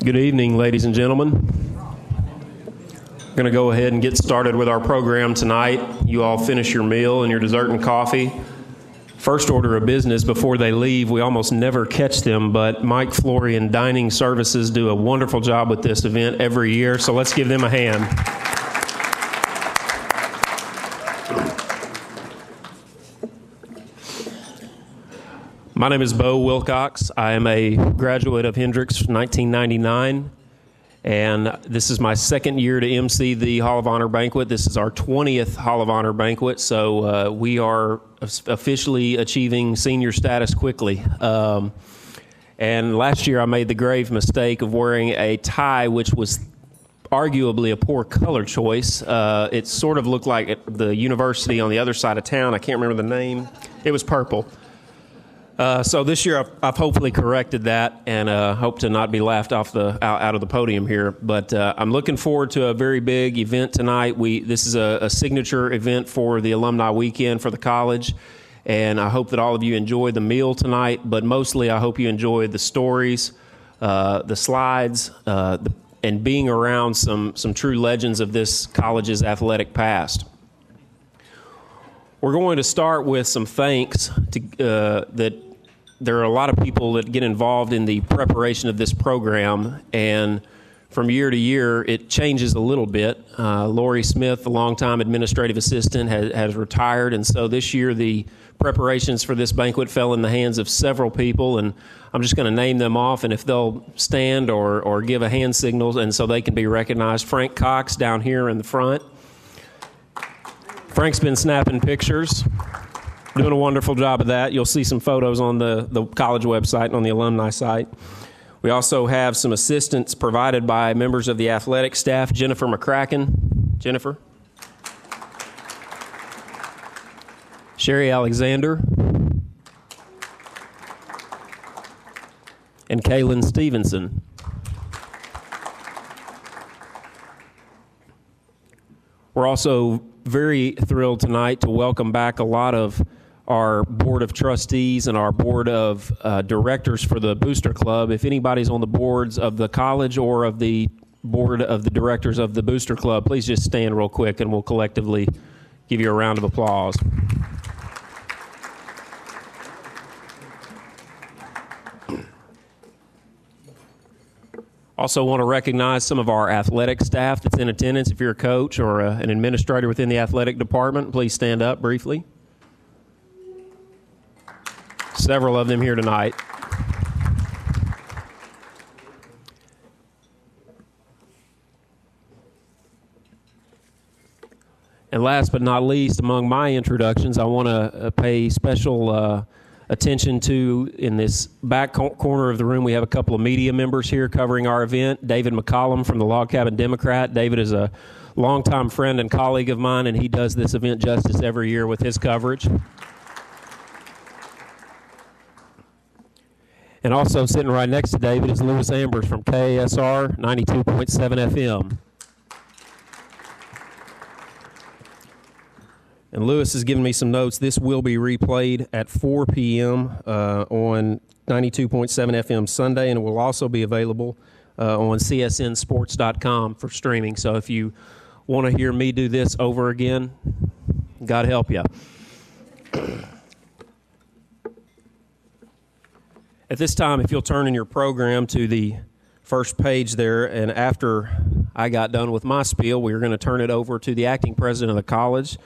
Good evening, ladies and gentlemen. I'm going to go ahead and get started with our program tonight. You all finish your meal and your dessert and coffee. First order of business before they leave, we almost never catch them, but Mike Florian Dining Services do a wonderful job with this event every year, so let's give them a hand. My name is Bo Wilcox. I am a graduate of Hendrix 1999, and this is my second year to MC the Hall of Honor banquet. This is our 20th Hall of Honor banquet, so we are officially achieving senior status quickly. And last year I made the grave mistake of wearing a tie, which was arguably a poor color choice. It sort of looked like the university on the other side of town. I can't remember the name. It was purple. So this year I've hopefully corrected that and hope to not be laughed off out of the podium here. But I'm looking forward to a very big event tonight. This is a signature event for the alumni weekend for the college, and I hope that all of you enjoy the meal tonight. But mostly I hope you enjoy the stories, the slides, and being around some true legends of this college's athletic past. We're going to start with some thanks that there are a lot of people that get involved in the preparation of this program, and from year to year it changes a little bit. Lori Smith, the longtime administrative assistant, has retired, and so this year the preparations for this banquet fell in the hands of several people, and I'm just going to name them off, and if they'll stand or give a hand signal and so they can be recognized. Frank Cox down here in the front. Frank's been snapping pictures, doing a wonderful job of that. You'll see some photos on the college website and on the alumni site. We also have some assistance provided by members of the athletic staff. Jennifer McCracken. Jennifer. Sherry Alexander. And Kaylin Stevenson. We're also very thrilled tonight to welcome back a lot of our board of trustees and our board of directors for the Booster Club. If anybody's on the boards of the college or of the board of the directors of the Booster Club, please just stand real quick and we'll collectively give you a round of applause. Also want to recognize some of our athletic staff that's in attendance. If you're a coach or an administrator within the athletic department, please stand up briefly. Several of them here tonight. And last but not least, among my introductions, I want to pay special attention to, in this back corner of the room, we have a couple of media members here covering our event. David McCollum from the Log Cabin Democrat. David is a longtime friend and colleague of mine, and he does this event justice every year with his coverage. And also sitting right next to David is Lewis Ambers from KASR 92.7 FM. And Lewis has given me some notes. This will be replayed at 4 p.m. On 92.7 FM Sunday, and it will also be available on csnsports.com for streaming. So if you want to hear me do this over again, God help you. At this time, if you'll turn in your program to the first page there, and after I got done with my spiel, we're going to turn it over to the acting president of the college,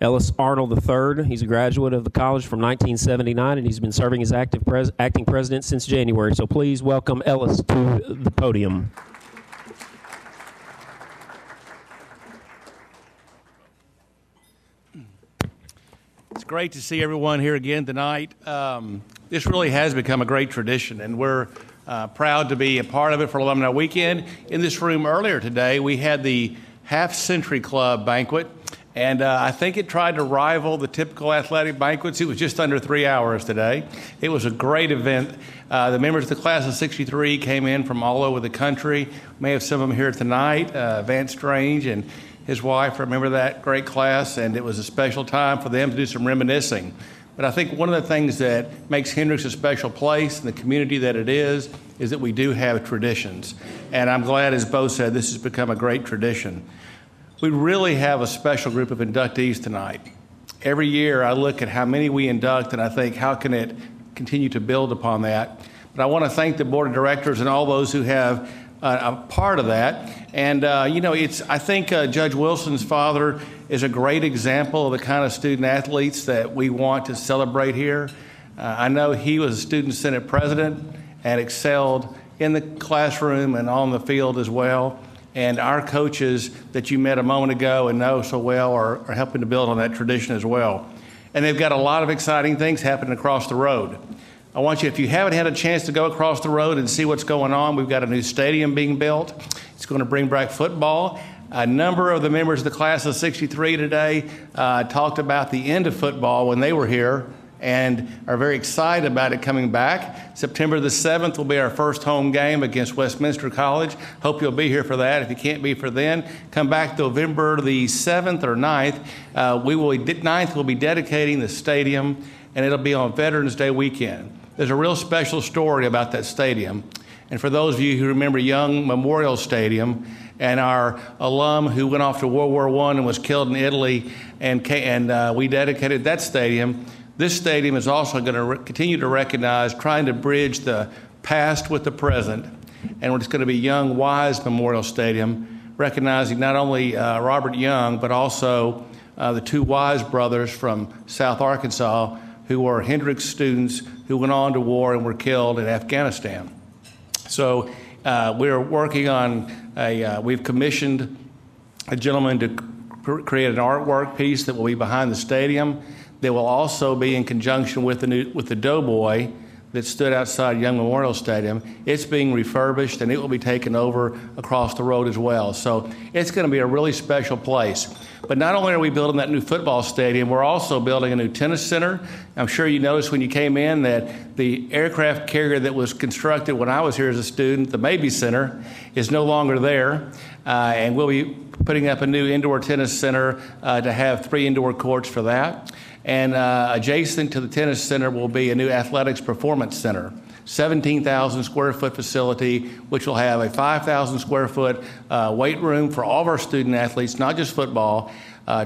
Ellis Arnold III. He's a graduate of the college from 1979, and he's been serving as acting president since January. So please welcome Ellis to the podium. It's great to see everyone here again tonight. This really has become a great tradition, and we're proud to be a part of it for Alumni Weekend. In this room earlier today, we had the Half Century Club banquet, and I think it tried to rival the typical athletic banquets. It was just under 3 hours today. It was a great event. The members of the class of '63 came in from all over the country. We may have some of them here tonight. Vance Strange and his wife remember that great class, and it was a special time for them to do some reminiscing. But I think one of the things that makes Hendrix a special place and the community that it is is that we do have traditions. And I'm glad, as Bo said, this has become a great tradition. We really have a special group of inductees tonight. Every year I look at how many we induct and I think, how can it continue to build upon that? But I want to thank the board of directors and all those who have a part of that. And, I think Judge Wilson's father is a great example of the kind of student athletes that we want to celebrate here. I know he was a student senate president and excelled in the classroom and on the field as well. And our coaches that you met a moment ago and know so well are helping to build on that tradition as well. And they've got a lot of exciting things happening across the road. I want you, if you haven't had a chance to go across the road and see what's going on, we've got a new stadium being built. It's going to bring back football. A number of the members of the class of 63 today talked about the end of football when they were here and are very excited about it coming back. September the 7th will be our first home game against Westminster College. Hope you'll be here for that. If you can't be for then, come back November the 7th or 9th. 9th, we'll be dedicating the stadium, and it'll be on Veterans Day weekend. There's a real special story about that stadium. And for those of you who remember Young Memorial Stadium and our alum who went off to World War I and was killed in Italy, and we dedicated that stadium, this stadium is also going to continue to recognize, trying to bridge the past with the present. And it's going to be Young Wise Memorial Stadium, recognizing not only Robert Young, but also the two Wise brothers from South Arkansas who were Hendrix students who went on to war and were killed in Afghanistan. So we're working on we've commissioned a gentleman to create an artwork piece that will be behind the stadium. That will also be in conjunction with the Doughboy that stood outside Young Memorial Stadium. It's being refurbished and it will be taken over across the road as well. So it's going to be a really special place. But not only are we building that new football stadium, we're also building a new tennis center. I'm sure you noticed when you came in that the aircraft carrier that was constructed when I was here as a student, the Mabee Center, is no longer there. And we'll be putting up a new indoor tennis center to have 3 indoor courts for that. And adjacent to the tennis center will be a new athletics performance center, 17,000 square foot facility, which will have a 5,000 square foot weight room for all of our student athletes, not just football,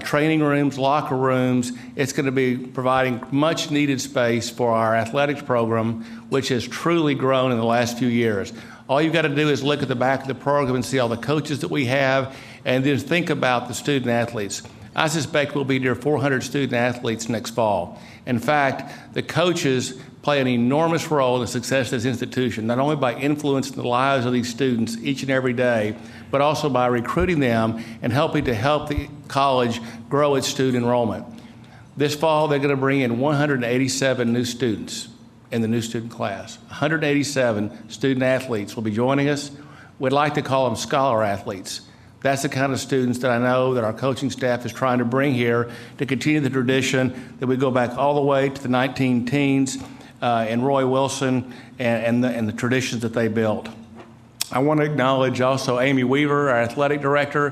training rooms, locker rooms. It's going to be providing much needed space for our athletics program, which has truly grown in the last few years. All you've got to do is look at the back of the program and see all the coaches that we have, and then think about the student athletes. I suspect we'll be near 400 student athletes next fall. In fact, the coaches play an enormous role in the success of this institution, not only by influencing the lives of these students each and every day, but also by recruiting them and helping to help the college grow its student enrollment. This fall, they're going to bring in 187 new students in the new student class. 187 student athletes will be joining us. We'd like to call them scholar athletes. That's the kind of students that I know that our coaching staff is trying to bring here to continue the tradition that we go back all the way to the 19-teens and Roy Wilson and the traditions that they built. I want to acknowledge also Amy Weaver, our athletic director,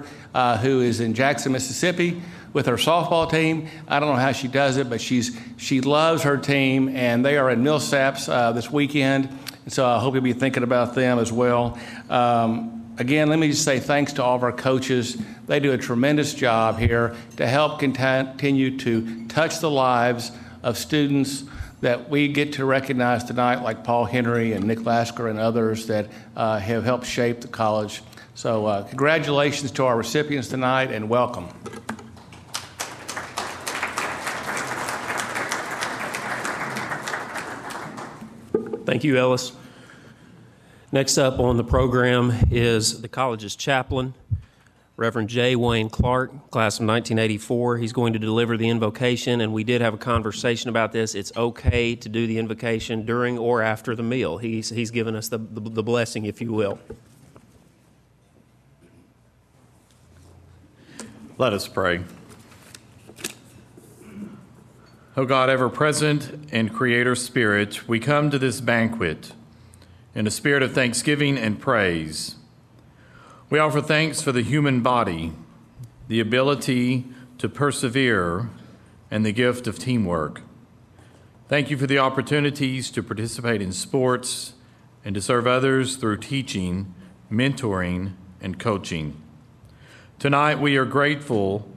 who is in Jackson, Mississippi with her softball team. I don't know how she does it, but she loves her team, and they are in Millsaps this weekend. And so I hope you'll be thinking about them as well. Again, let me just say thanks to all of our coaches. They do a tremendous job here to help continue to touch the lives of students that we get to recognize tonight, like Paul Henry and Nick Lasker and others that have helped shape the college. So congratulations to our recipients tonight, and welcome. Thank you, Ellis. Next up on the program is the college's chaplain, Reverend J. Wayne Clark, class of 1984. He's going to deliver the invocation, and we did have a conversation about this. It's okay to do the invocation during or after the meal. He's given us the blessing, if you will. Let us pray. O God, ever-present and Creator Spirit, we come to this banquet in a spirit of thanksgiving and praise. We offer thanks for the human body, the ability to persevere, and the gift of teamwork. Thank you for the opportunities to participate in sports, and to serve others through teaching, mentoring, and coaching. Tonight, we are grateful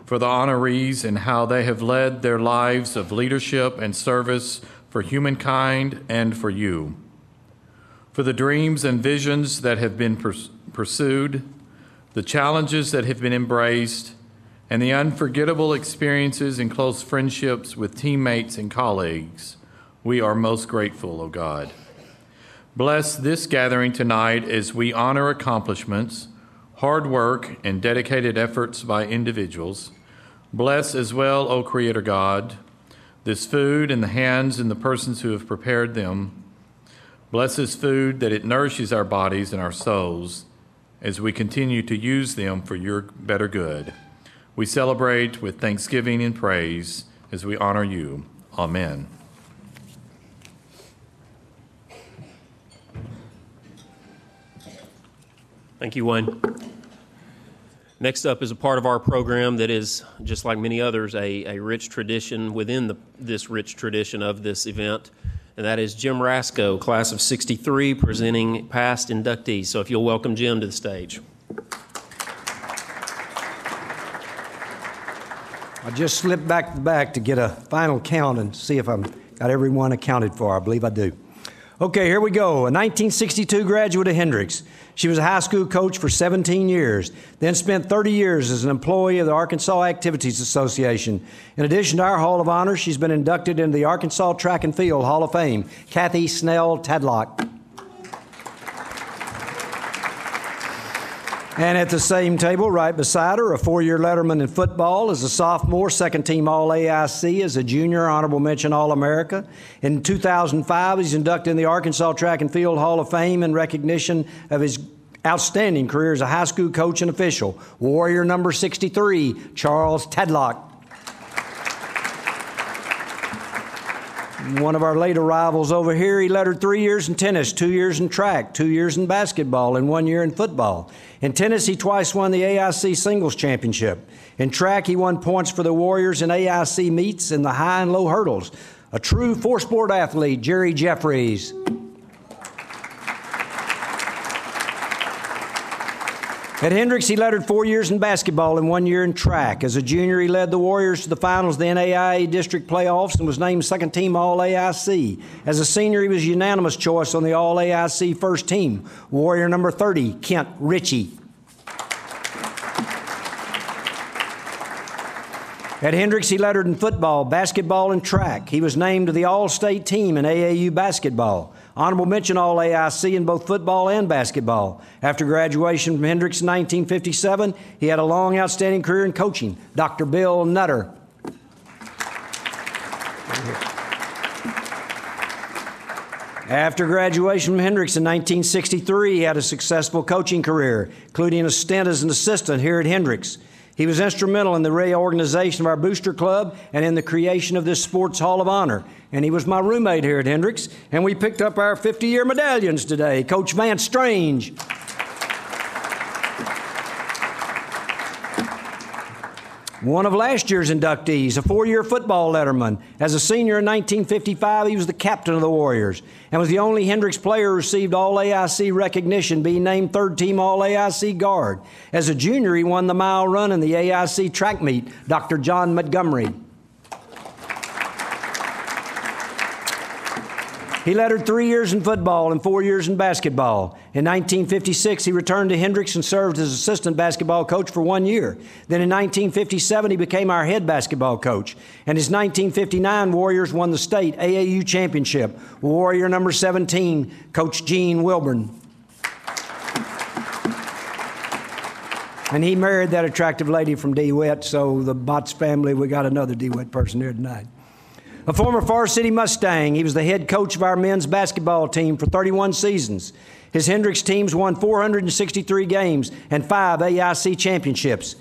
for the honorees and how they have led their lives of leadership and service for humankind and for you, for the dreams and visions that have been pursued, the challenges that have been embraced, and the unforgettable experiences and close friendships with teammates and colleagues. We are most grateful, O God. Bless this gathering tonight as we honor accomplishments, hard work, and dedicated efforts by individuals. Bless as well, O Creator God, this food in the hands and the persons who have prepared them. Bless this food that it nourishes our bodies and our souls as we continue to use them for your better good. We celebrate with thanksgiving and praise as we honor you. Amen. Thank you, Wayne. Next up is a part of our program that is, just like many others, a rich tradition within this rich tradition of this event, and that is Jim Rasco, class of 63, presenting past inductees. So if you'll welcome Jim to the stage. I just slipped back to the back to get a final count and see if I've got everyone accounted for. I believe I do. Okay, here we go. A 1962 graduate of Hendrix. She was a high school coach for 17 years, then spent 30 years as an employee of the Arkansas Activities Association. In addition to our Hall of Honor, she's been inducted into the Arkansas Track and Field Hall of Fame. Kathy Snell Tadlock. And at the same table, right beside her, a four-year letterman in football as a sophomore, second-team All-AIC, as a junior, honorable mention All-America. In 2005, he's inducted in the Arkansas Track and Field Hall of Fame in recognition of his outstanding career as a high school coach and official. Warrior number 63, Charles Tadlock. One of our late arrivals over here, he lettered 3 years in tennis, 2 years in track, 2 years in basketball, and 1 year in football. In tennis, he twice won the AIC Singles Championship. In track, he won points for the Warriors in AIC meets in the high and low hurdles. A true four-sport athlete, Jerry Jeffries. At Hendrix, he lettered 4 years in basketball and 1 year in track. As a junior, he led the Warriors to the finals of the NAIA district playoffs and was named second-team All-AIC. As a senior, he was unanimous choice on the All-AIC first team. Warrior number 30, Kent Ritchie. At Hendrix, he lettered in football, basketball, and track. He was named to the All-State team in AAU basketball. Honorable mention All-AIC in both football and basketball. After graduation from Hendrix in 1957, he had a long, outstanding career in coaching. Dr. Bill Nutter. After graduation from Hendrix in 1963, he had a successful coaching career, including a stint as an assistant here at Hendrix. He was instrumental in the reorganization of our booster club and in the creation of this Sports Hall of Honor. And he was my roommate here at Hendrix, and we picked up our 50-year medallions today. Coach Vance Strange. One of last year's inductees, a four-year football letterman. As a senior in 1955, he was the captain of the Warriors and was the only Hendrix player who received All-AIC recognition, being named third-team All-AIC guard. As a junior, he won the mile run in the AIC track meet, Dr. John Montgomery. He lettered 3 years in football and 4 years in basketball. In 1956, he returned to Hendrix and served as assistant basketball coach for 1 year. Then in 1957, he became our head basketball coach. And his 1959 Warriors won the state AAU championship. Warrior number 17, Coach Gene Wilburn. And he married that attractive lady from DeWitt, so the Botts family, we got another DeWitt person here tonight. A former Forest City Mustang, he was the head coach of our men's basketball team for 31 seasons. His Hendrix teams won 463 games and 5 AIC championships.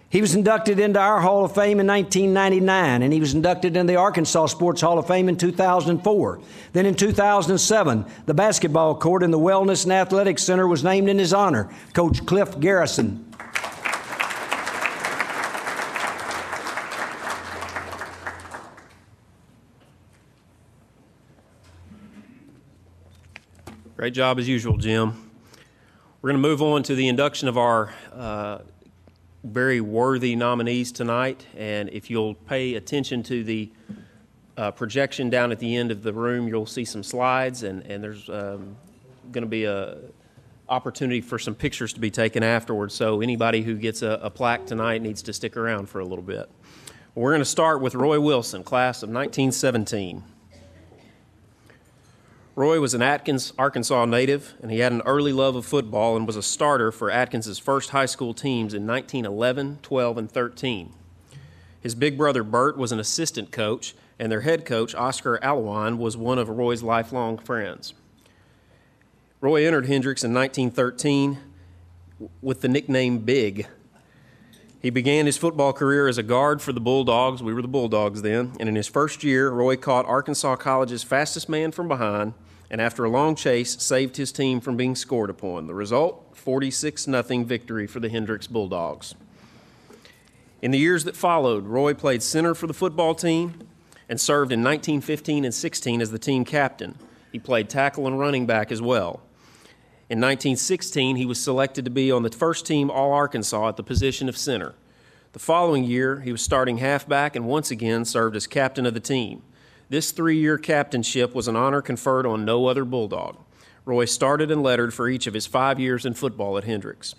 He was inducted into our Hall of Fame in 1999, and he was inducted into the Arkansas Sports Hall of Fame in 2004. Then in 2007, the basketball court in the Wellness and Athletics Center was named in his honor, Coach Cliff Garrison. Great job as usual, Jim. We're going to move on to the induction of our very worthy nominees tonight. And if you'll pay attention to the projection down at the end of the room, you'll see some slides, and there's going to be a opportunity for some pictures to be taken afterwards. So anybody who gets a plaque tonight needs to stick around for a little bit. We're going to start with Roy Wilson, class of 1917. Roy was an Atkins, Arkansas native, and he had an early love of football and was a starter for Atkins's first high school teams in 1911, 12, and 13. His big brother Bert was an assistant coach, and their head coach, Oscar Alawan, was one of Roy's lifelong friends. Roy entered Hendrix in 1913 with the nickname Big. He began his football career as a guard for the Bulldogs. We were the Bulldogs then. And in his first year, Roy caught Arkansas College's fastest man from behind, and after a long chase, saved his team from being scored upon. The result, 46-0 victory for the Hendrix Bulldogs. In the years that followed, Roy played center for the football team and served in 1915 and 16 as the team captain. He played tackle and running back as well. In 1916, he was selected to be on the first team All-Arkansas at the position of center. The following year, he was starting halfback and once again served as captain of the team. This 3-year captainship was an honor conferred on no other Bulldog. Roy started and lettered for each of his 5 years in football at Hendrix.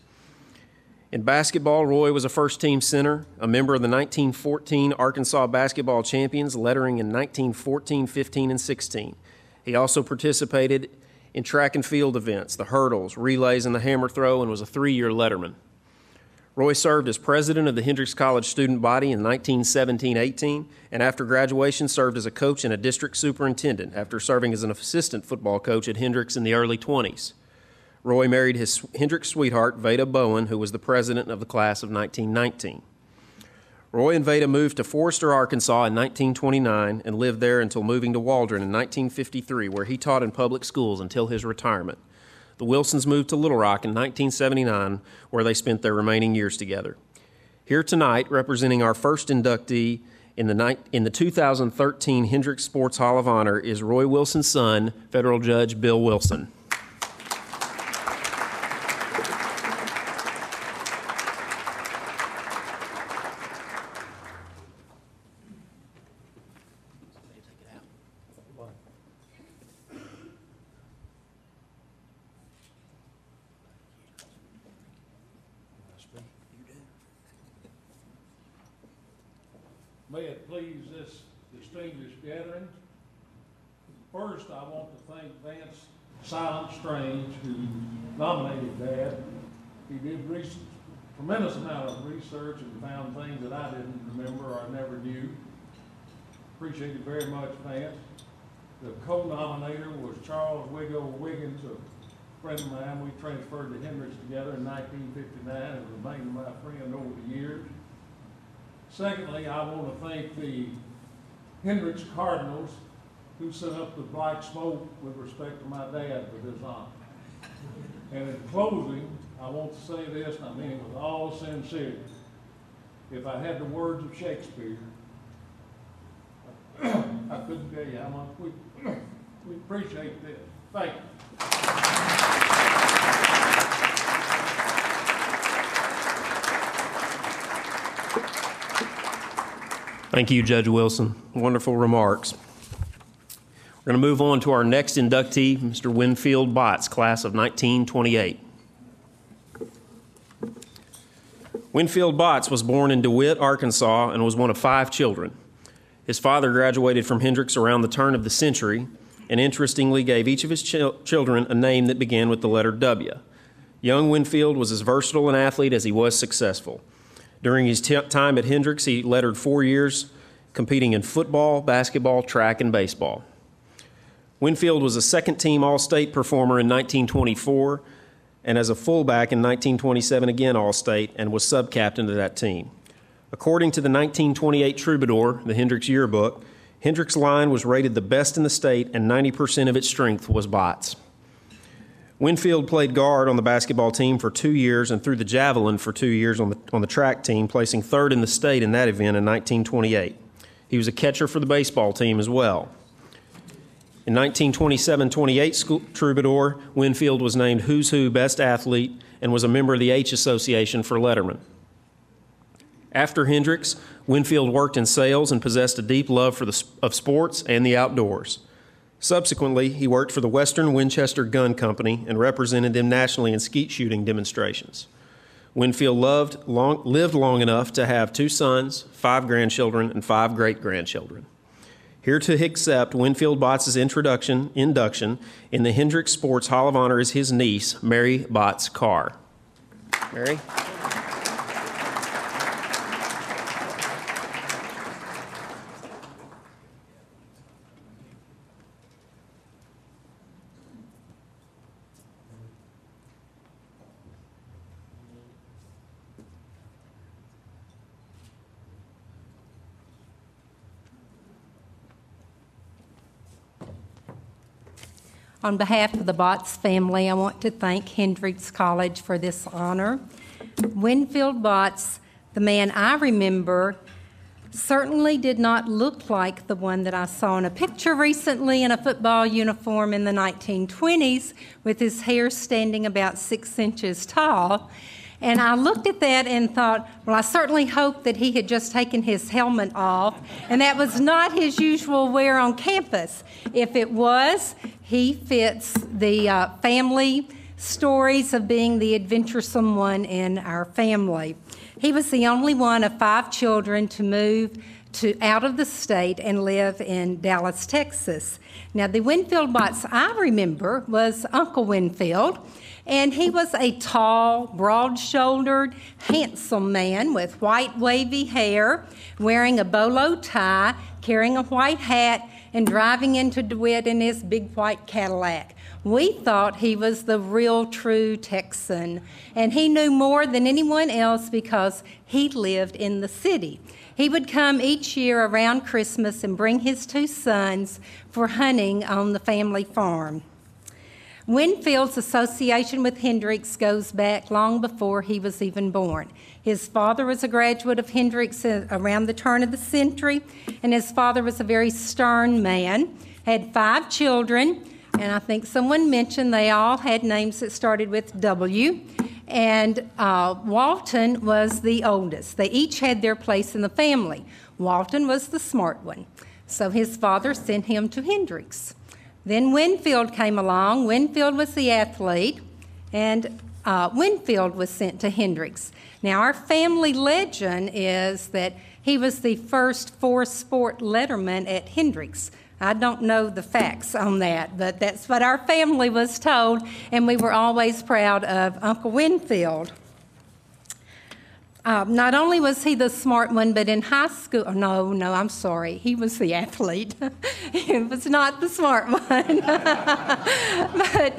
In basketball, Roy was a first-team center, a member of the 1914 Arkansas basketball champions, lettering in 1914, 15, and 16. He also participated in track and field events, the hurdles, relays, and the hammer throw, and was a 3-year letterman. Roy served as president of the Hendrix College student body in 1917-18, and after graduation served as a coach and a district superintendent after serving as an assistant football coach at Hendrix in the early 20s. Roy married his Hendrix sweetheart, Veda Bowen, who was the president of the class of 1919. Roy and Veda moved to Forester, Arkansas in 1929 and lived there until moving to Waldron in 1953, where he taught in public schools until his retirement. The Wilsons moved to Little Rock in 1979, where they spent their remaining years together. Here tonight, representing our first inductee in the 2013 Hendrix Sports Hall of Honor, is Roy Wilson's son, Federal Judge Bill Wilson. May it please this distinguished gathering. First, I want to thank Vance Silent Strange, who nominated Dad. He did a tremendous amount of research and found things that I didn't remember or I never knew. Appreciate it very much, Vance. The co-nominator was Charles Wiggo Wiggins, a friend of mine. We transferred to Hendrix together in 1959 and remained my friend over the years. Secondly, I want to thank the Hendrix Cardinals who sent up the black smoke with respect to my dad for this honor. And in closing, I want to say this, and I mean it with all sincerity. If I had the words of Shakespeare, I couldn't tell you how much we appreciate this. Thank you. Thank you, Judge Wilson. Wonderful remarks. We're going to move on to our next inductee, Mr. Winfield Botts, class of 1928. Winfield Botts was born in DeWitt, Arkansas, and was one of 5 children. His father graduated from Hendrix around the turn of the century and interestingly gave each of his children a name that began with the letter W. Young Winfield was as versatile an athlete as he was successful. During his time at Hendrix, he lettered 4 years, competing in football, basketball, track, and baseball. Winfield was a second-team All-State performer in 1924, and as a fullback in 1927 again All-State, and was sub-captain of that team. According to the 1928 Troubadour, the Hendrix yearbook, Hendrix line was rated the best in the state, and 90% of its strength was Botts. Winfield played guard on the basketball team for 2 years and threw the javelin for 2 years on the track team, placing third in the state in that event in 1928. He was a catcher for the baseball team as well. In 1927-28 Troubadour, Winfield was named Who's Who Best Athlete and was a member of the H Association for Letterman. After Hendrix, Winfield worked in sales and possessed a deep love of sports and the outdoors. Subsequently, he worked for the Western Winchester Gun Company and represented them nationally in skeet shooting demonstrations. Winfield lived long enough to have 2 sons, 5 grandchildren, and 5 great-grandchildren. Here to accept Winfield Botts' induction in the Hendrix Sports Hall of Honor is his niece, Mary Botts Carr. Mary? On behalf of the Botts family, I want to thank Hendrix College for this honor. Winfield Botts, the man I remember, certainly did not look like the one that I saw in a picture recently in a football uniform in the 1920s with his hair standing about 6 inches tall. And I looked at that and thought, well, I certainly hope that he had just taken his helmet off, and that was not his usual wear on campus. If it was, he fits the family stories of being the adventuresome one in our family. He was the only one of 5 children to move out of the state and live in Dallas, Texas. Now, the Winfield Botts I remember was Uncle Winfield. And he was a tall, broad-shouldered, handsome man with white wavy hair, wearing a bolo tie, carrying a white hat, and driving into DeWitt in his big white Cadillac. We thought he was the real true Texan, and he knew more than anyone else because he lived in the city. He would come each year around Christmas and bring his 2 sons for hunting on the family farm. Winfield's association with Hendrix goes back long before he was even born. His father was a graduate of Hendrix around the turn of the century, and his father was a very stern man, had 5 children, and I think someone mentioned they all had names that started with W, and Walton was the oldest. They each had their place in the family. Walton was the smart one, so his father sent him to Hendrix. Then Winfield came along. Winfield was the athlete, and Winfield was sent to Hendrix. Now, our family legend is that he was the first 4-sport letterman at Hendrix. I don't know the facts on that, but that's what our family was told, and we were always proud of Uncle Winfield. Not only was he the smart one, but in high school, I'm sorry, he was the athlete. He was not the smart one. But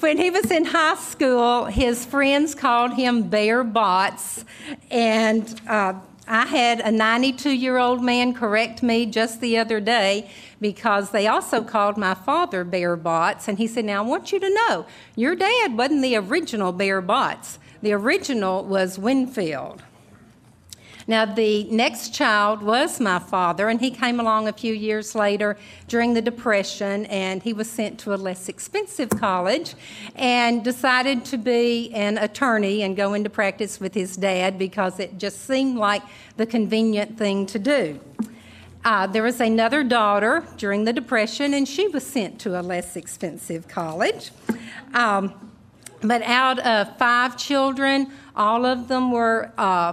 when he was in high school, his friends called him Bear Botts, and I had a 92-year-old man correct me just the other day because they also called my father Bear Botts, and he said, now I want you to know, your dad wasn't the original Bear Botts. The original was Winfield. Now, the next child was my father, and he came along a few years later during the Depression, and he was sent to a less expensive college and decided to be an attorney and go into practice with his dad because it just seemed like the convenient thing to do. There was another daughter during the Depression, and she was sent to a less expensive college. But out of 5 children, all of them were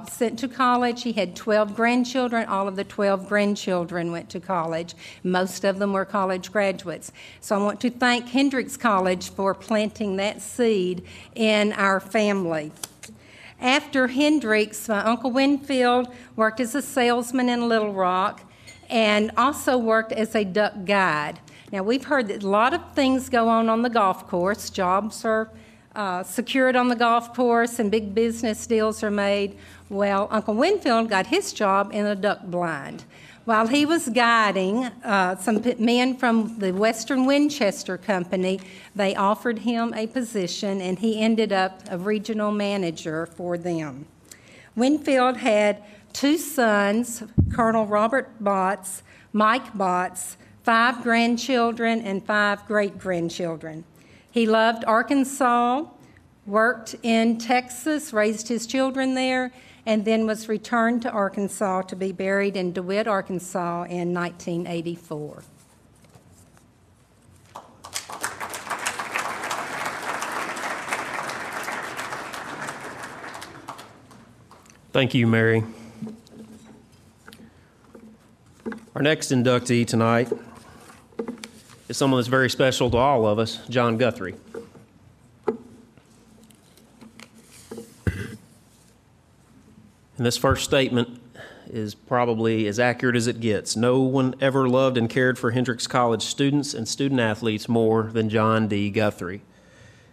sent to college. He had 12 grandchildren. All of the 12 grandchildren went to college. Most of them were college graduates. So I want to thank Hendrix College for planting that seed in our family. After Hendrix, my Uncle Winfield worked as a salesman in Little Rock and also worked as a duck guide. Now, we've heard that a lot of things go on the golf course. Jobs are secured on the golf course and big business deals are made. Well, Uncle Winfield got his job in a duck blind. While he was guiding some men from the Western Winchester Company, they offered him a position, and he ended up a regional manager for them. Winfield had 2 sons, Colonel Robert Botts, Mike Botts, 5 grandchildren, and 5 great-grandchildren. He loved Arkansas, worked in Texas, raised his children there, and then was returned to Arkansas to be buried in DeWitt, Arkansas in 1984. Thank you, Mary. Our next inductee tonight is someone that's very special to all of us, Jon Guthrie. And this first statement is probably as accurate as it gets. No one ever loved and cared for Hendrix College students and student athletes more than Jon D. Guthrie.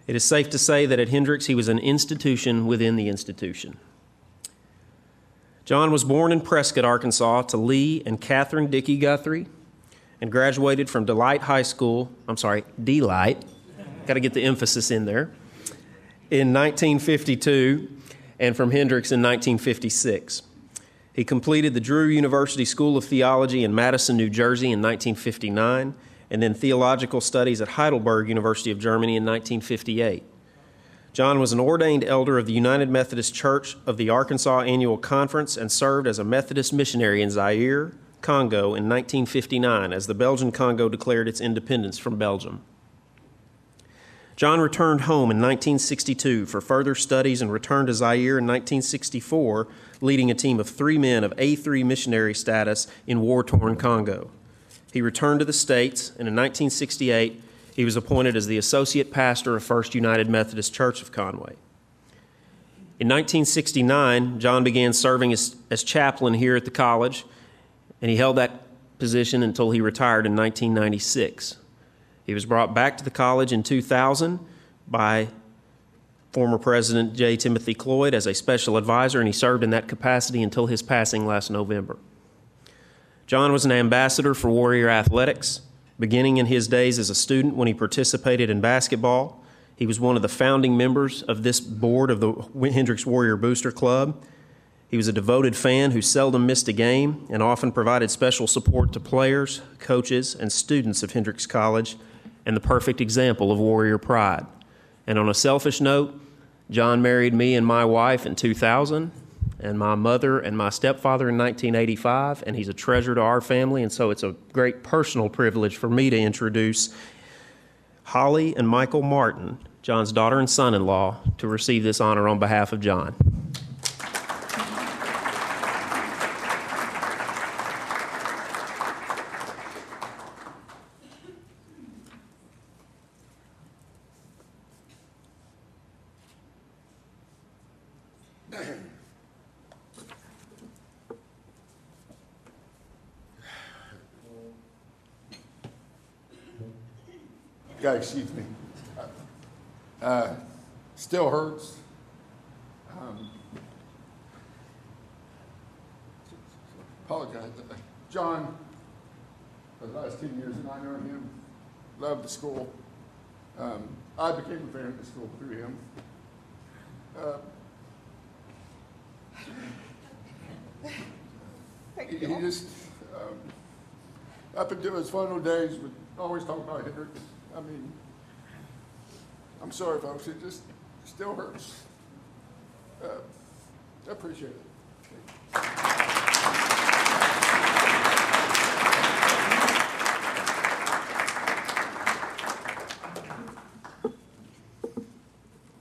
It is safe to say that at Hendrix he was an institution within the institution. Jon was born in Prescott, Arkansas, to Lee and Catherine Dickey Guthrie, and graduated from Delight, got to get the emphasis in there, in 1952, and from Hendrix in 1956. He completed the Drew University School of Theology in Madison, New Jersey in 1959, and then theological studies at Heidelberg University of Germany in 1958. Jon was an ordained elder of the United Methodist Church of the Arkansas Annual Conference and served as a Methodist missionary in Zaire, Congo in 1959 as the Belgian Congo declared its independence from Belgium. Jon returned home in 1962 for further studies and returned to Zaire in 1964, leading a team of 3 men of A3 missionary status in war-torn Congo. He returned to the States, and in 1968, he was appointed as the associate pastor of First United Methodist Church of Conway. In 1969, Jon began serving as chaplain here at the college, and he held that position until he retired in 1996. He was brought back to the college in 2000 by former President J. Timothy Cloyd as a special advisor, and he served in that capacity until his passing last November. Jon was an ambassador for Warrior Athletics, beginning in his days as a student when he participated in basketball. He was one of the founding members of this board of the Hendrix Warrior Booster Club. He was a devoted fan who seldom missed a game and often provided special support to players, coaches, and students of Hendrix College, and the perfect example of Warrior pride. And on a selfish note, Jon married me and my wife in 2000, and my mother and my stepfather in 1985, and he's a treasure to our family, and so it's a great personal privilege for me to introduce Holly and Michael Martin, Jon's daughter and son-in-law, to receive this honor on behalf of Jon. Excuse me. Still hurts. Apologize. Jon, for the last 10 years, and I know him, loved the school. I became a fan of the school through him. He just, up until his final days, would always talk about Hendrix. I mean, I'm sorry, folks, it just still hurts. I appreciate it.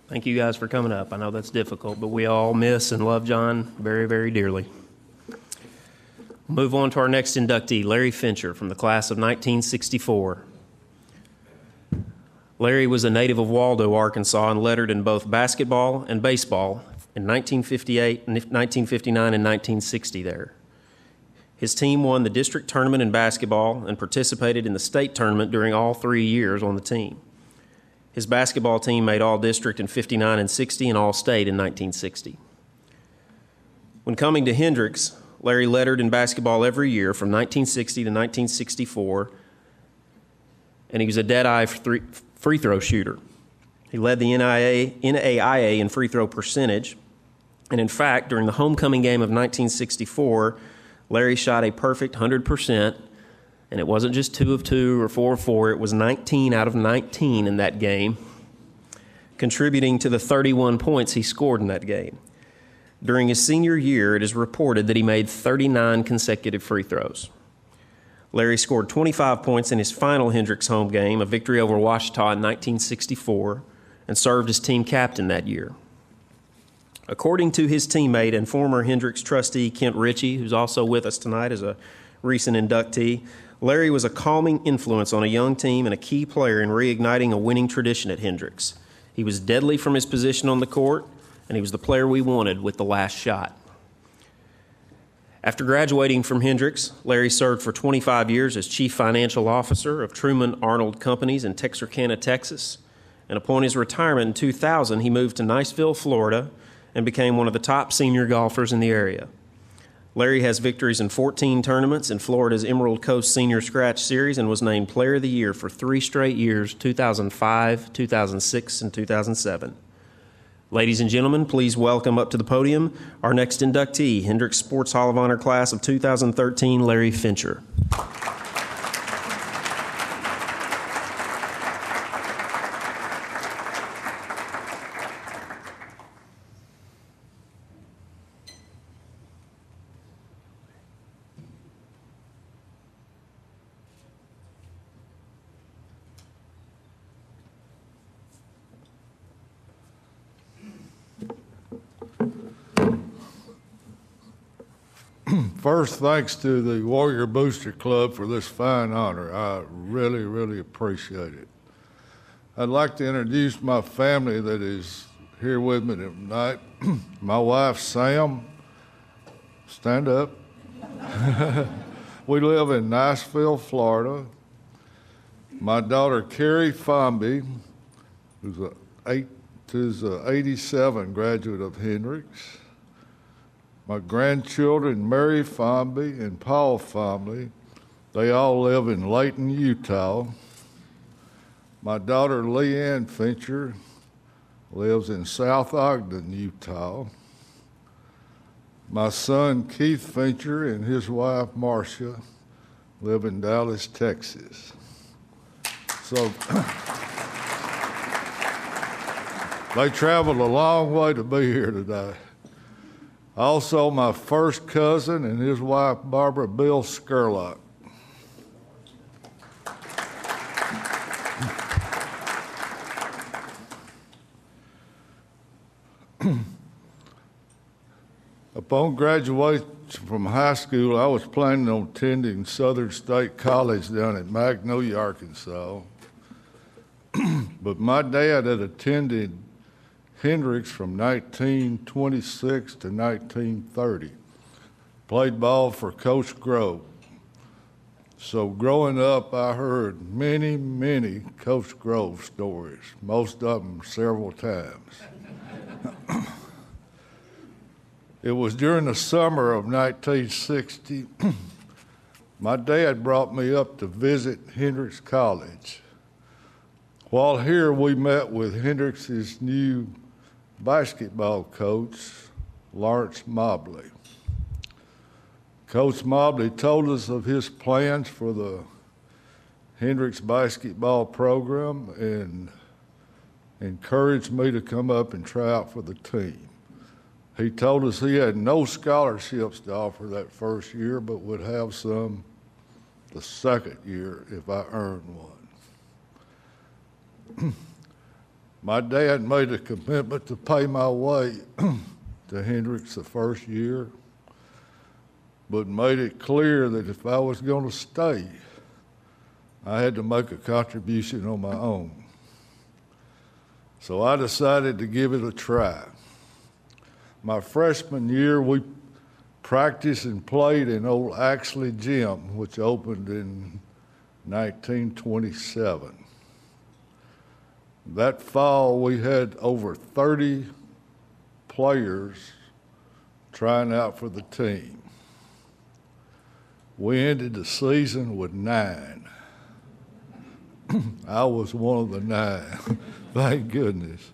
Thank you guys for coming up. I know that's difficult, but we all miss and love Jon very, very dearly. We'll move on to our next inductee, Larry Fincher, from the class of 1964. Larry was a native of Waldo, Arkansas, and lettered in both basketball and baseball in 1958, 1959, and 1960 there. His team won the district tournament in basketball and participated in the state tournament during all 3 years on the team. His basketball team made all-district in 59 and 60 and all-state in 1960. When coming to Hendrix, Larry lettered in basketball every year from 1960 to 1964, and he was a dead-eye free throw shooter. He led the NAIA in free throw percentage, and in fact, during the homecoming game of 1964, Larry shot a perfect 100%, And it wasn't just 2 of 2 or 4 of 4, it was 19 out of 19 in that game, contributing to the 31 points he scored in that game. During his senior year, it is reported that he made 39 consecutive free throws. Larry scored 25 points in his final Hendrix home game, a victory over Ouachita in 1964, and served as team captain that year. According to his teammate and former Hendrix trustee Kent Ritchie, who's also with us tonight as a recent inductee, Larry was a calming influence on a young team and a key player in reigniting a winning tradition at Hendrix. He was deadly from his position on the court, and he was the player we wanted with the last shot. After graduating from Hendrix, Larry served for 25 years as chief financial officer of Truman Arnold Companies in Texarkana, Texas. And upon his retirement in 2000, he moved to Niceville, Florida, and became one of the top senior golfers in the area. Larry has victories in 14 tournaments in Florida's Emerald Coast Senior Scratch Series and was named Player of the Year for 3 straight years, 2005, 2006, and 2007. Ladies and gentlemen, please welcome up to the podium our next inductee, Hendrix Sports Hall of Honor class of 2013, Larry Fincher. First, thanks to the Warrior Booster Club for this fine honor. I really, really appreciate it. I'd like to introduce my family that is here with me tonight. My wife, Sam. Stand up. We live in Niceville, Florida. My daughter, Carrie Fomby, who's an 87 graduate of Hendrix. My grandchildren, Mary Fomby and Paul Fomby, they all live in Layton, Utah. My daughter, Leanne Fincher, lives in South Ogden, Utah. My son, Keith Fincher, and his wife, Marcia, live in Dallas, Texas. So they traveled a long way to be here today. Also, my first cousin and his wife, Barbara Bill Skurlock. Upon graduation from high school, I was planning on attending Southern State College down in Magnolia, Arkansas. But my dad had attended Hendrix from 1926 to 1930. Played ball for Coach Grove. So growing up, I heard many, many Coach Grove stories, most of them several times. It was during the summer of 1960, my dad brought me up to visit Hendrix College. While here, we met with Hendrix's new basketball coach, Lawrence Mobley. Coach Mobley told us of his plans for the Hendrix basketball program and encouraged me to come up and try out for the team. He told us he had no scholarships to offer that first year, but would have some the second year if I earned one. My dad made a commitment to pay my way to Hendrix the first year, but made it clear that if I was going to stay, I had to make a contribution on my own. So I decided to give it a try. My freshman year, we practiced and played in Old Axley Gym, which opened in 1927. That fall, we had over 30 players trying out for the team. We ended the season with 9. I was one of the 9, thank goodness.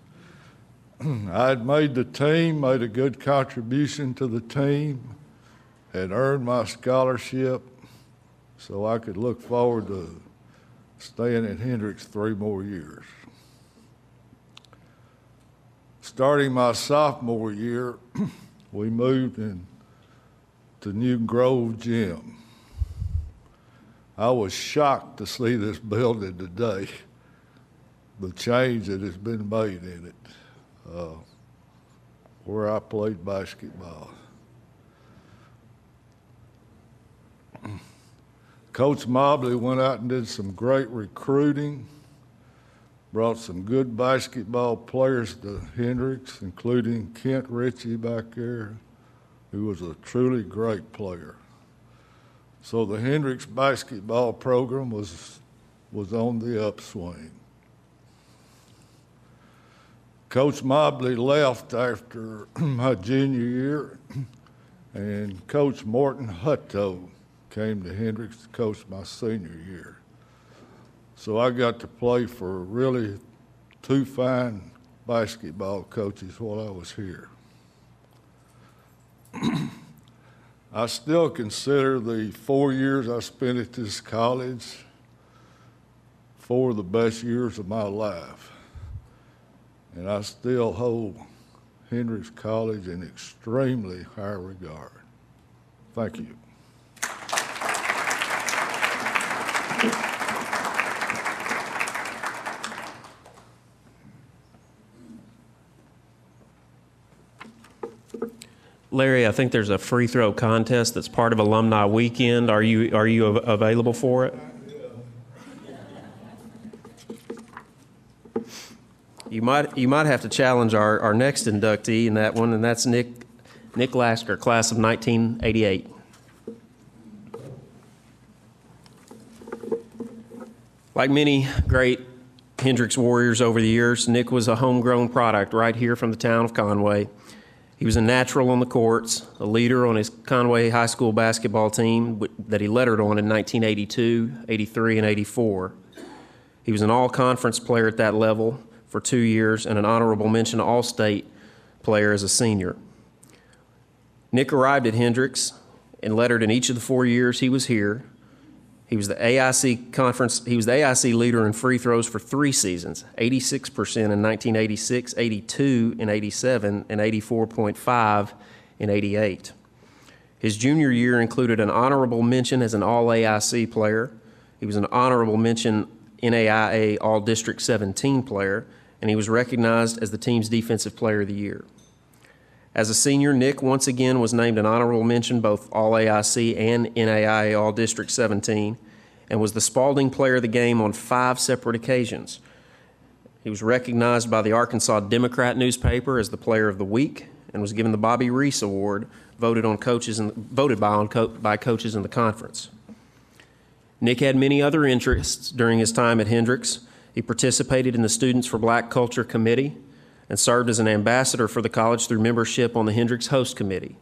I had made the team, made a good contribution to the team, had earned my scholarship, so I could look forward to staying at Hendrix 3 more years. Starting my sophomore year, we moved to New Grove Gym. I was shocked to see this building today, the change that has been made in it, where I played basketball. Coach Mobley went out and did some great recruiting, brought some good basketball players to Hendrix, including Kent Ritchie back there, who was a truly great player. So the Hendrix basketball program was on the upswing. Coach Mobley left after my junior year, and Coach Morton Hutto came to Hendrix to coach my senior year. So I got to play for really 2 fine basketball coaches while I was here. I still consider the 4 years I spent at this college 4 of the best years of my life. And I still hold Hendrix College in extremely high regard. Thank you. Larry, I think there's a free throw contest that's part of Alumni Weekend. Are you available for it? You might have to challenge our next inductee in that one, and that's Nick Lasker, class of 1988. Like many great Hendrix Warriors over the years, Nick was a homegrown product right here from the town of Conway. He was a natural on the courts, a leader on his Conway High School basketball team that he lettered on in 1982, 83, and 84. He was an all-conference player at that level for 2 years and an honorable mention All-State player as a senior. Nick arrived at Hendrix and lettered in each of the 4 years he was here. He was the AIC leader in free throws for 3 seasons, 86% in 1986, 82 in 87, and 84.5 in 88. His junior year included an honorable mention as an All-AIC player. He was an honorable mention NAIA All-District 17 player, and he was recognized as the team's Defensive Player of the Year. As a senior, Nick once again was named an honorable mention both All-AIC and NAIA All-District 17 and was the Spalding Player of the Game on 5 separate occasions. He was recognized by the Arkansas Democrat newspaper as the Player of the Week and was given the Bobby Reese Award, voted by coaches in the conference. Nick had many other interests during his time at Hendrix. He participated in the Students for Black Culture Committee and served as an ambassador for the college through membership on the Hendrix Host Committee.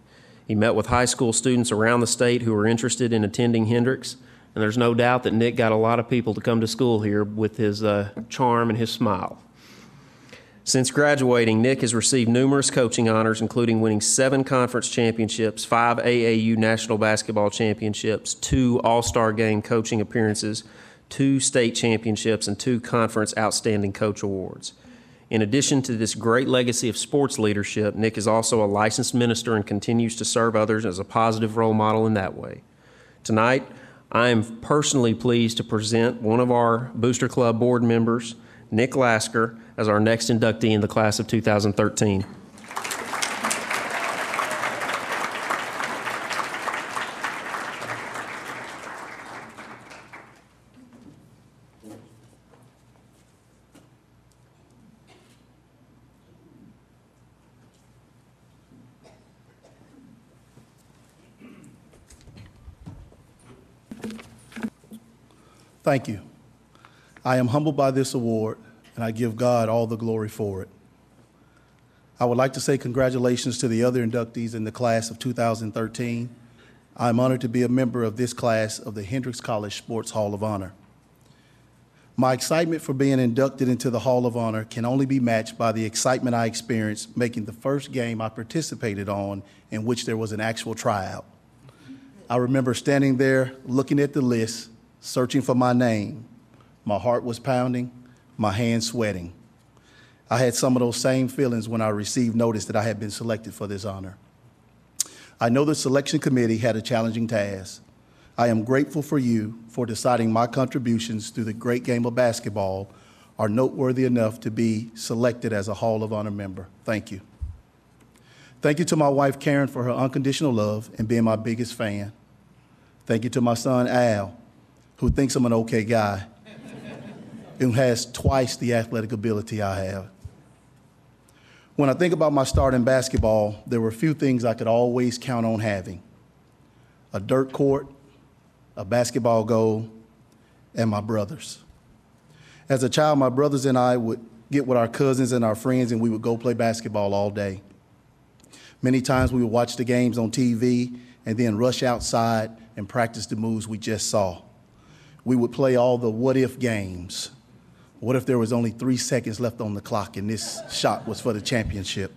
He met with high school students around the state who were interested in attending Hendrix, and there's no doubt that Nick got a lot of people to come to school here with his charm and his smile. Since graduating, Nick has received numerous coaching honors, including winning 7 conference championships, 5 AAU national basketball championships, 2 All-Star Game coaching appearances, 2 state championships, and 2 conference outstanding coach awards. In addition to this great legacy of sports leadership, Nick is also a licensed minister and continues to serve others as a positive role model in that way. Tonight, I am personally pleased to present one of our Booster Club board members, Nick Lasker, as our next inductee in the class of 2013. Thank you. I am humbled by this award, and I give God all the glory for it. I would like to say congratulations to the other inductees in the class of 2013. I'm honored to be a member of this class of the Hendrix College Sports Hall of Honor. My excitement for being inducted into the Hall of Honor can only be matched by the excitement I experienced making the first game I participated on in which there was an actual tryout. I remember standing there looking at the list, searching for my name. My heart was pounding, my hands sweating. I had some of those same feelings when I received notice that I had been selected for this honor. I know the selection committee had a challenging task. I am grateful for you for deciding my contributions through the great game of basketball are noteworthy enough to be selected as a Hall of Honor member. Thank you. Thank you to my wife, Karen, for her unconditional love and being my biggest fan. Thank you to my son, Al, who thinks I'm an okay guy and has twice the athletic ability I have. When I think about my start in basketball, there were a few things I could always count on having: a dirt court, a basketball goal, and my brothers. As a child, my brothers and I would get with our cousins and our friends, and we would go play basketball all day. Many times we would watch the games on TV and then rush outside and practice the moves we just saw. We would play all the what-if games. What if there was only 3 seconds left on the clock and this shot was for the championship?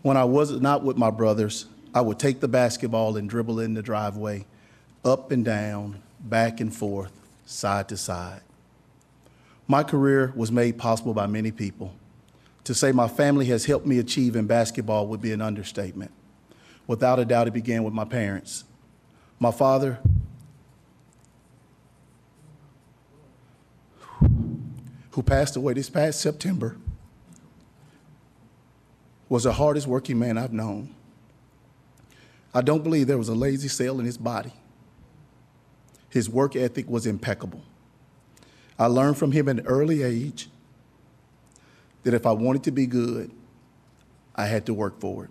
When I was not with my brothers, I would take the basketball and dribble in the driveway, up and down, back and forth, side to side. My career was made possible by many people. To say my family has helped me achieve in basketball would be an understatement. Without a doubt, it began with my parents. My father, who passed away this past September, was the hardest working man I've known. I don't believe there was a lazy cell in his body. His work ethic was impeccable. I learned from him at an early age that if I wanted to be good, I had to work for it.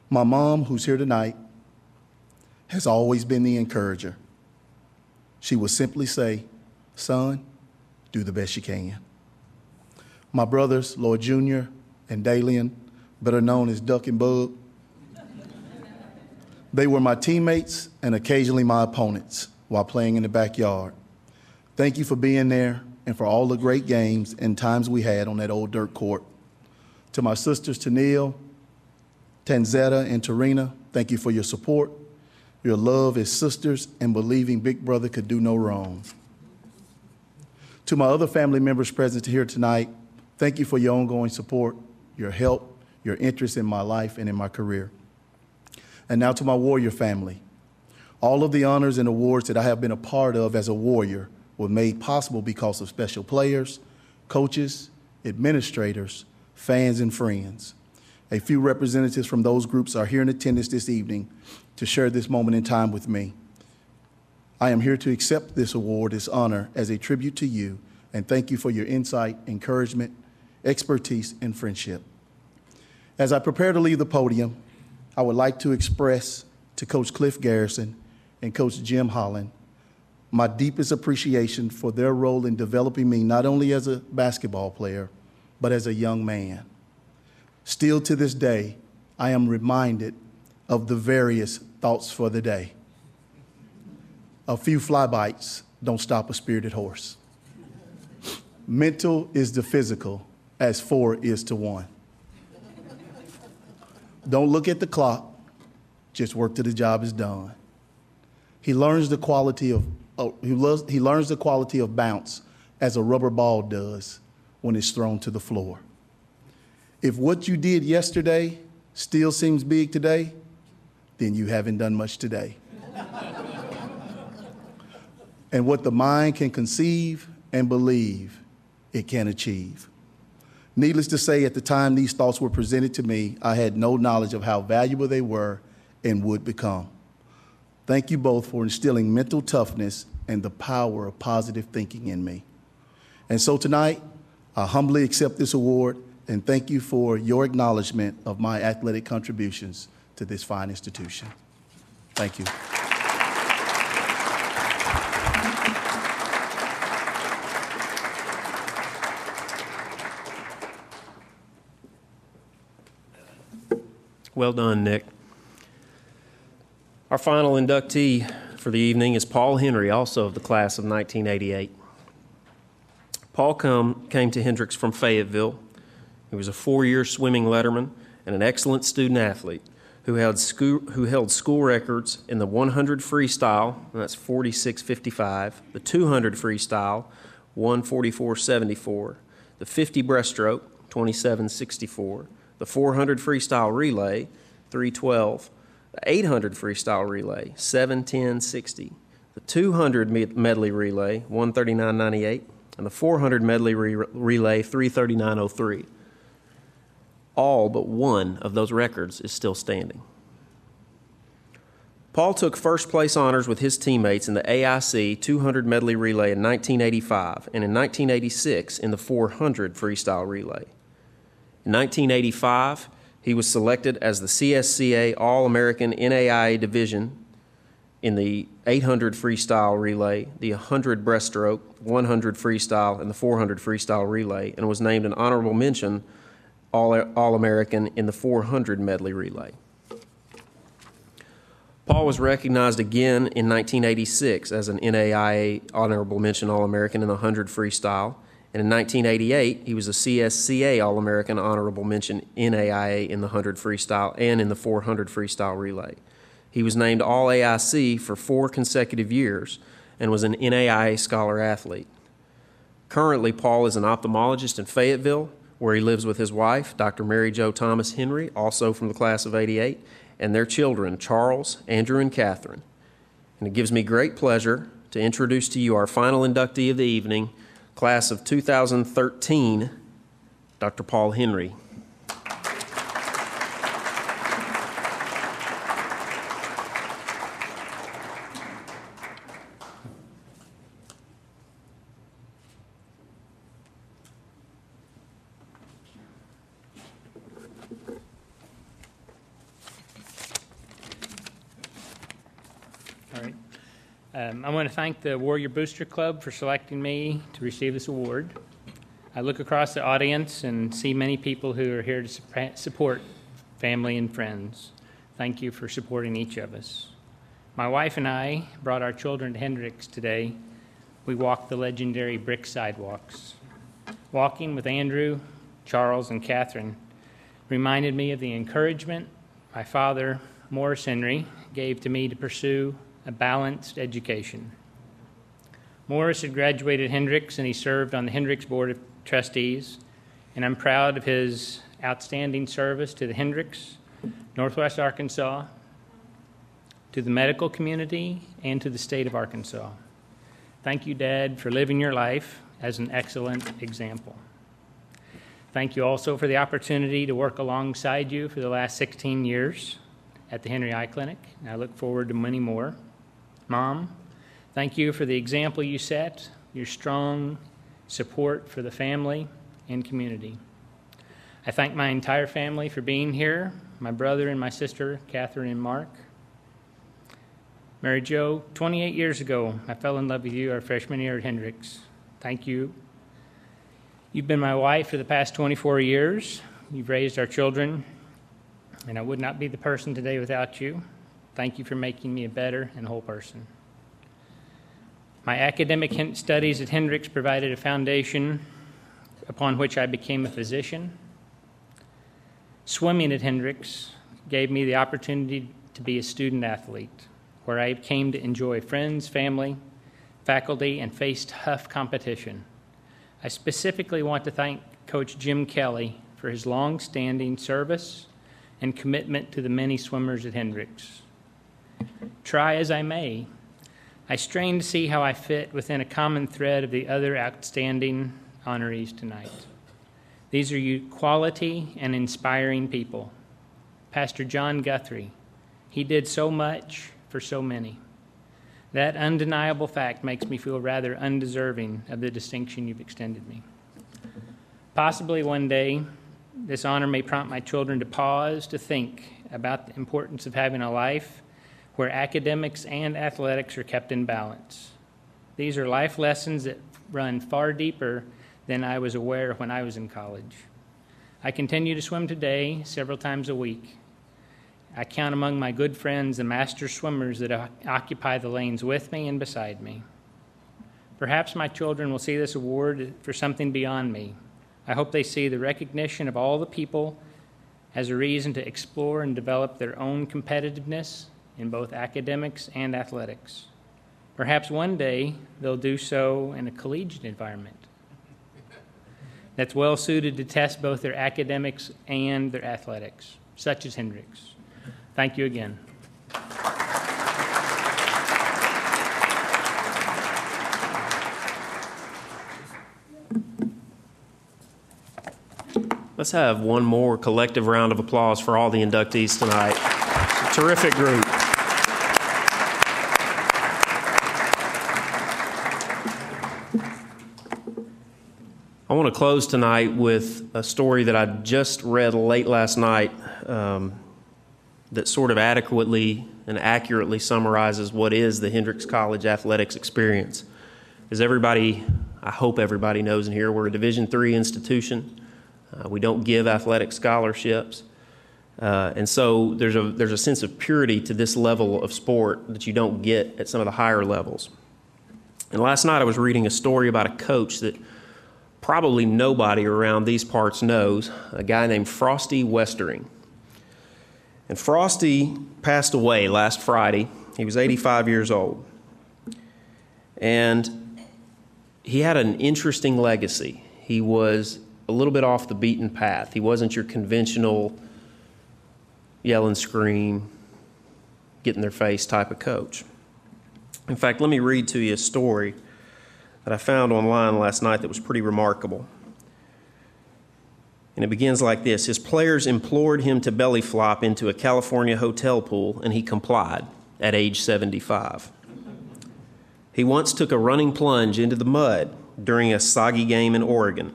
My mom, who's here tonight, has always been the encourager. She would simply say, "Son, do the best you can." My brothers, Lloyd Jr. and Dalian, better known as Duck and Bug, they were my teammates and occasionally my opponents while playing in the backyard. Thank you for being there and for all the great games and times we had on that old dirt court. To my sisters, Tennille, Tanzetta, and Tarina, thank you for your support, your love as sisters, and believing Big Brother could do no wrong. To my other family members present here tonight, thank you for your ongoing support, your help, your interest in my life and in my career. And now to my Warrior family. All of the honors and awards that I have been a part of as a Warrior were made possible because of special players, coaches, administrators, fans, and friends. A few representatives from those groups are here in attendance this evening to share this moment in time with me. I am here to accept this award, this honor, as a tribute to you, and thank you for your insight, encouragement, expertise, and friendship. As I prepare to leave the podium, I would like to express to Coach Cliff Garrison and Coach Jim Holland my deepest appreciation for their role in developing me not only as a basketball player, but as a young man. Still to this day, I am reminded of the various thoughts for the day. A few fly bites don't stop a spirited horse. Mental is the physical, as 4 is to 1. Don't look at the clock, just work till the job is done. He learns the quality of bounce as a rubber ball does when it's thrown to the floor. If what you did yesterday still seems big today, then you haven't done much today. And what the mind can conceive and believe, it can achieve. Needless to say, at the time these thoughts were presented to me, I had no knowledge of how valuable they were and would become. Thank you both for instilling mental toughness and the power of positive thinking in me. And so tonight, I humbly accept this award and thank you for your acknowledgement of my athletic contributions to this fine institution. Thank you. Well done, Nick. Our final inductee for the evening is Paul Henry, also of the class of 1988. Paul came to Hendrix from Fayetteville. He was a 4-year swimming letterman and an excellent student athlete who held school records in the 100 freestyle, and that's 46.55, the 200 freestyle, 144.74, the 50 breaststroke, 27.64, the 400 freestyle relay, 3:12, the 800 freestyle relay, 7:10.60, the 200 medley relay, 139.98, and the 400 medley relay, 339.03. All but one of those records is still standing. Paul took first place honors with his teammates in the AIC 200 medley relay in 1985 and in 1986 in the 400 freestyle relay. In 1985, he was selected as the CSCA All-American NAIA division in the 800 freestyle relay, the 100 breaststroke, 100 freestyle, and the 400 freestyle relay, and was named an honorable mention All-American in the 400 medley relay. Paul was recognized again in 1986 as an NAIA honorable mention All-American in the 100 freestyle, and in 1988 he was a CSCA All-American honorable mention NAIA in the 100 freestyle and in the 400 freestyle relay. He was named All-AIC for 4 consecutive years and was an NAIA scholar athlete. Currently, Paul is an ophthalmologist in Fayetteville, where he lives with his wife, Dr. Mary Jo Thomas Henry, also from the class of '88, and their children, Charles, Andrew, and Catherine. And it gives me great pleasure to introduce to you our final inductee of the evening, class of 2013, Dr. Paul Henry. I want to thank the Warrior Booster Club for selecting me to receive this award. I look across the audience and see many people who are here to support family and friends. Thank you for supporting each of us. My wife and I brought our children to Hendrix today. We walked the legendary brick sidewalks. Walking with Andrew, Charles, and Catherine reminded me of the encouragement my father, Morris Henry, gave to me to pursue a balanced education. Morris had graduated Hendrix and he served on the Hendrix Board of Trustees, and I'm proud of his outstanding service to the Hendrix, Northwest Arkansas, to the medical community, and to the state of Arkansas. Thank you, Dad, for living your life as an excellent example. Thank you also for the opportunity to work alongside you for the last 16 years at the Henry Eye Clinic. I look forward to many more. Mom, thank you for the example you set, your strong support for the family and community. I thank my entire family for being here, my brother and my sister, Catherine and Mark. Mary Jo, 28 years ago, I fell in love with you our freshman year at Hendrix. Thank you. You've been my wife for the past 24 years. You've raised our children, and I would not be the person today without you. Thank you for making me a better and whole person. My academic studies at Hendrix provided a foundation upon which I became a physician. Swimming at Hendrix gave me the opportunity to be a student athlete, where I came to enjoy friends, family, faculty, and face tough competition. I specifically want to thank Coach Jim Kelly for his long-standing service and commitment to the many swimmers at Hendrix. Try as I may, I strain to see how I fit within a common thread of the other outstanding honorees tonight. These are you quality and inspiring people. Pastor Jon Guthrie, he did so much for so many. That undeniable fact makes me feel rather undeserving of the distinction you've extended me. Possibly one day, this honor may prompt my children to pause to think about the importance of having a life where academics and athletics are kept in balance. These are life lessons that run far deeper than I was aware when I was in college. I continue to swim today several times a week. I count among my good friends the master swimmers that occupy the lanes with me and beside me. Perhaps my children will see this award for something beyond me. I hope they see the recognition of all the people as a reason to explore and develop their own competitiveness in both academics and athletics. Perhaps one day they'll do so in a collegiate environment that's well suited to test both their academics and their athletics, such as Hendrix. Thank you again. Let's have one more collective round of applause for all the inductees tonight. Terrific group. I want to close tonight with a story that I just read late last night that sort of adequately and accurately summarizes what is the Hendrix College athletics experience. As everybody, I hope everybody knows in here, we're a Division III institution. We don't give athletic scholarships. And so there's a sense of purity to this level of sport that you don't get at some of the higher levels. And last night I was reading a story about a coach that probably nobody around these parts knows, a guy named Frosty Westering. And Frosty passed away last Friday. He was 85 years old. And he had an interesting legacy. He was a little bit off the beaten path. He wasn't your conventional yell and scream, get in their face type of coach. In fact, let me read to you a story that I found online last night that was pretty remarkable. And it begins like this. His players implored him to belly flop into a California hotel pool, and he complied at age 75. He once took a running plunge into the mud during a soggy game in Oregon.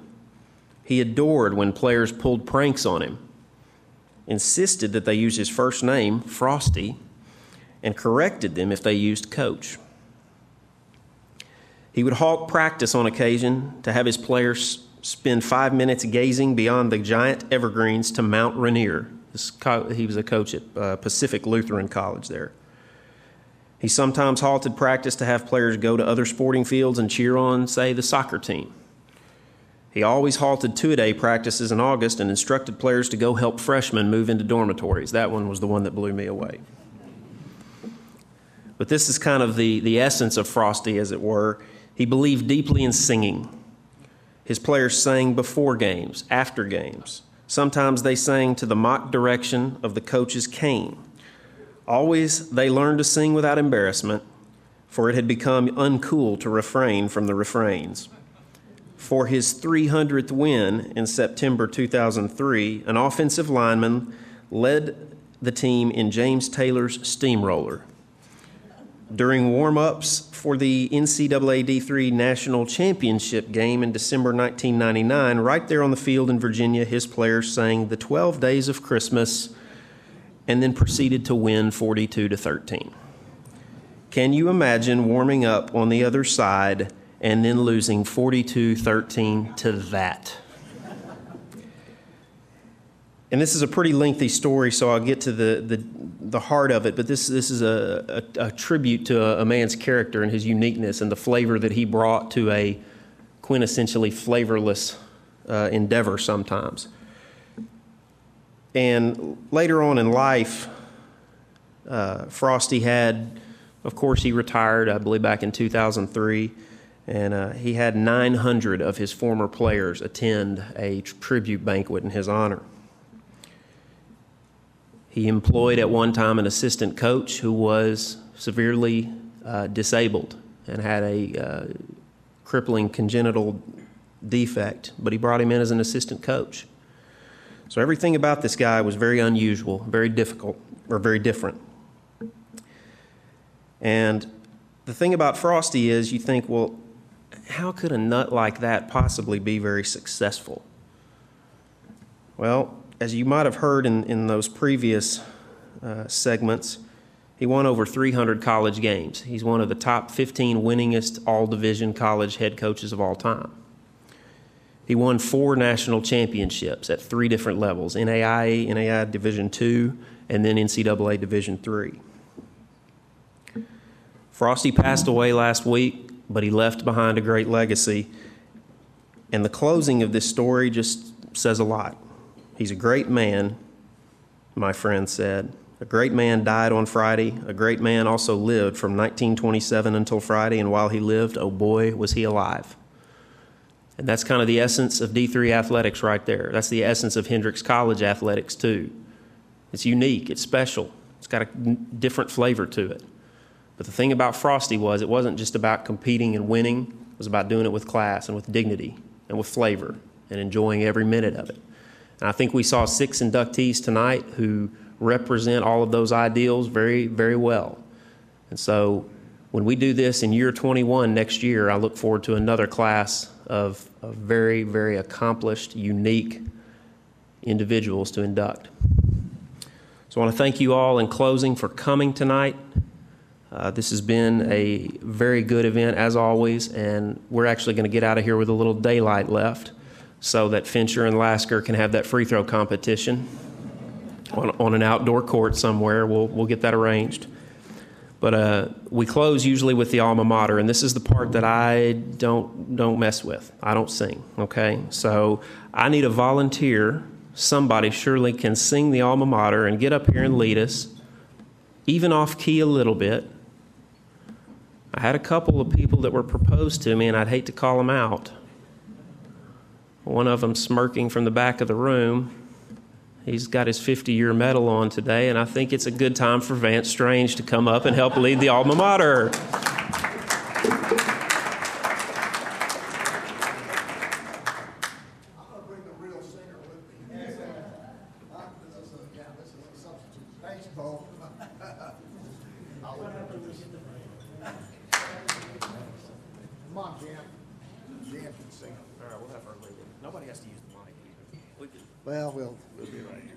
He adored when players pulled pranks on him, insisted that they use his first name, Frosty, and corrected them if they used Coach. He would halt practice on occasion to have his players spend 5 minutes gazing beyond the giant evergreens to Mount Rainier. He was a coach at Pacific Lutheran College there. He sometimes halted practice to have players go to other sporting fields and cheer on, say, the soccer team. He always halted two-a-day practices in August and instructed players to go help freshmen move into dormitories. That one was the one that blew me away. But this is kind of the essence of Frosty, as it were. He believed deeply in singing. His players sang before games, after games. Sometimes they sang to the mock direction of the coach's cane. Always they learned to sing without embarrassment, for it had become uncool to refrain from the refrains. For his 300th win in September 2003, an offensive lineman led the team in James Taylor's steamroller. During warm-ups for the NCAA D3 National Championship game in December 1999, right there on the field in Virginia, his players sang the 12 Days of Christmas and then proceeded to win 42-13. Can you imagine warming up on the other side and then losing 42-13 to that? And this is a pretty lengthy story, so I'll get to the heart of it, but this is a tribute to a man's character and his uniqueness and the flavor that he brought to a quintessentially flavorless endeavor sometimes. And later on in life, Frosty had, of course, he retired, I believe, back in 2003, and he had 900 of his former players attend a tribute banquet in his honor. He employed at one time an assistant coach who was severely disabled and had a crippling congenital defect, but he brought him in as an assistant coach. So everything about this guy was very unusual, very difficult, or very different. And the thing about Frosty is you think, well, how could a nut like that possibly be very successful? Well, as you might have heard in those previous segments, he won over 300 college games. He's one of the top 15 winningest all-division college head coaches of all time. He won 4 national championships at 3 different levels, NAIA, NAIA Division II, and then NCAA Division III. Frosty passed away last week, but he left behind a great legacy. And the closing of this story just says a lot. He's a great man, my friend said. A great man died on Friday. A great man also lived from 1927 until Friday, and while he lived, oh boy, was he alive. And that's kind of the essence of D3 athletics right there. That's the essence of Hendrix College athletics too. It's unique, it's special, it's got a different flavor to it. But the thing about Frosty was it wasn't just about competing and winning, it was about doing it with class and with dignity and with flavor and enjoying every minute of it. And I think we saw 6 inductees tonight who represent all of those ideals very, very well. And so when we do this in year 21 next year, I look forward to another class of very, very accomplished, unique individuals to induct. So I want to thank you all in closing for coming tonight. This has been a very good event as always, and we're actually going to get out of here with a little daylight left so that Fincher and Lasker can have that free throw competition on an outdoor court somewhere. We'll get that arranged. But we close usually with the alma mater, and this is the part that I don't mess with. I don't sing, okay? So I need a volunteer. Somebody surely can sing the alma mater and get up here and lead us, even off key a little bit. I had a couple of people that were proposed to me, and I'd hate to call them out. One of them smirking from the back of the room. He's got his 50-year medal on today, and I think it's a good time for Vance Strange to come up and help lead the alma mater. Well, we'll be right here.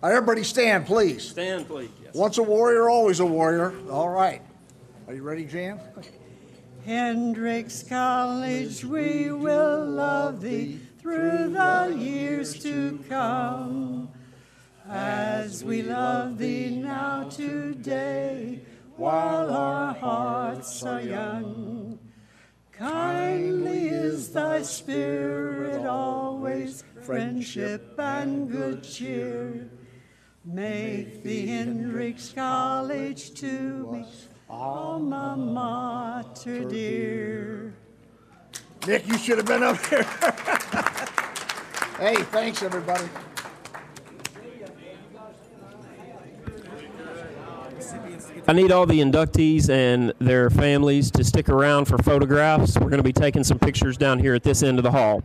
All right, everybody stand, please. Stand, please. Yes. Once a warrior, always a warrior. All right. Are you ready, Jan? Hendrix College, we will love thee through the years to come, as we love thee now today, while our hearts are young. Kindly is thy spirit always, friendship and good cheer. Make the Hendrix College to me alma mater dear. Nick, you should have been up here. Hey, thanks, everybody. I need all the inductees and their families to stick around for photographs. We're going to be taking some pictures down here at this end of the hall.